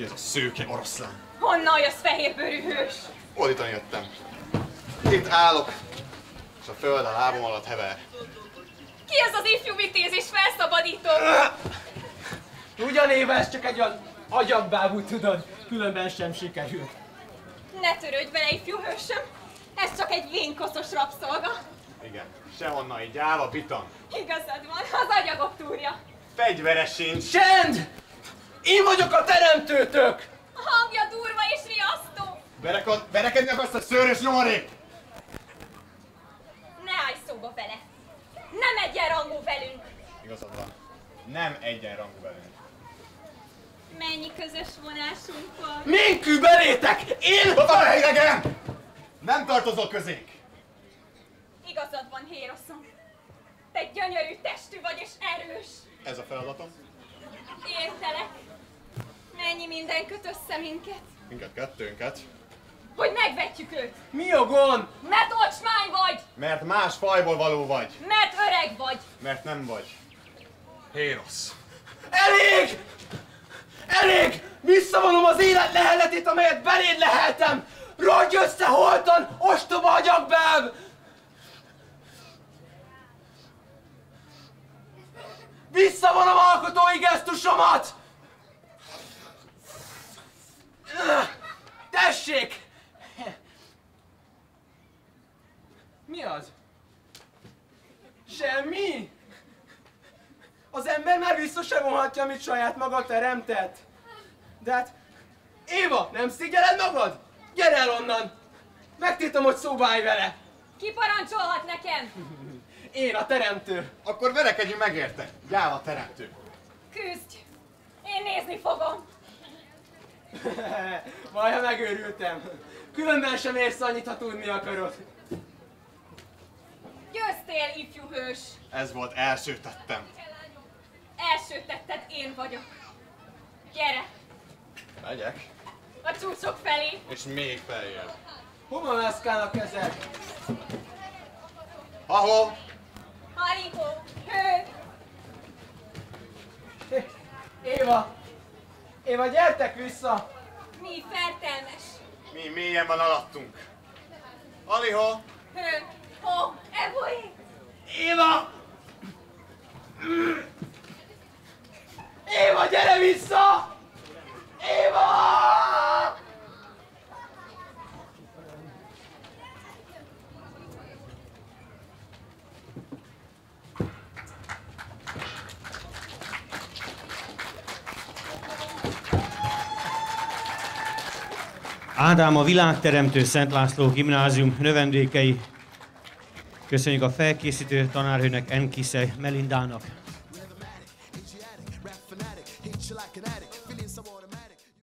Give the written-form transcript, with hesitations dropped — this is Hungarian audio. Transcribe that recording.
Ki ez a szőke oroszlán? Honnan jössz, fehérbőrű hős? Ordítani jöttem. Itt állok, és a föld a lábam alatt hever. Ki az az ifjú vitéz és felszabadító? Ugyanéve ez csak egy olyan agyagbábú, tudod, különben sem sikerült. Ne törődj vele, ifjú hősöm! Ez csak egy vénkoszos rabszolga. Igen, sehonnan így áll a bitan. Igazad van, az agyagok túrja. Fegyveres sincs. Csend! Én vagyok a teremtőtök! A hangja durva és riasztó. Verekedni akarsz a szőrös nyomorék? Ne állj szóba vele. Nem egyenrangú velünk. Igazad van. Nem egyenrangú velünk. Mennyi közös vonásunk van. Minkű belétek! Én... Hova a idegen! Nem tartozol közénk! Igazad van, Héroszom. Te gyönyörű testű vagy és erős. Ez a feladatom. Értelek. Mennyi minden köt össze minket. Minket kettőnket. Hogy megvetjük őt. Mi a gond? Mert ocsmány vagy. Mert más fajból való vagy. Mert öreg vagy. Mert nem vagy. Hérosz. Elég! Elég! Visszavonom az élet leheletét, amelyet beléd leheltem! Rogyj össze holtan, ostoba agyagbáb! Visszavonom alkotói gesztusomat! Tessék! Mi az? Semmi? Az ember már vissza sem vonhatja, amit saját maga teremtett. De hát... Éva, nem szégyelled magad? Gyere el onnan! Megtiltom, hogy szóba állj vele! Ki parancsolhat nekem? Én a teremtő. Akkor verekedjünk meg érte. Gyáva teremtő. Küzdj! Én nézni fogom. Vaj, ha megőrültem. Különben sem érsz annyit, ha tudni akarod. Győztél, ifjú hős. Ez volt első tettem. Első tetted én vagyok. Gyere, Megyek. a csúcsok felé. És még feljebb. Hova mászkálnak ezek? Ahol? Halihó, hő. Éva! Éva, gyertek vissza! Mi fertelmes. Mi mélyen van alattunk. Aliho! Hő, ho, evoé. Éva! Éva, gyere vissza! Éva! Ádám a világteremtő Szent László Gimnázium növendékei. Köszönjük a felkészítő tanárhőnek, Enkisze Melindának.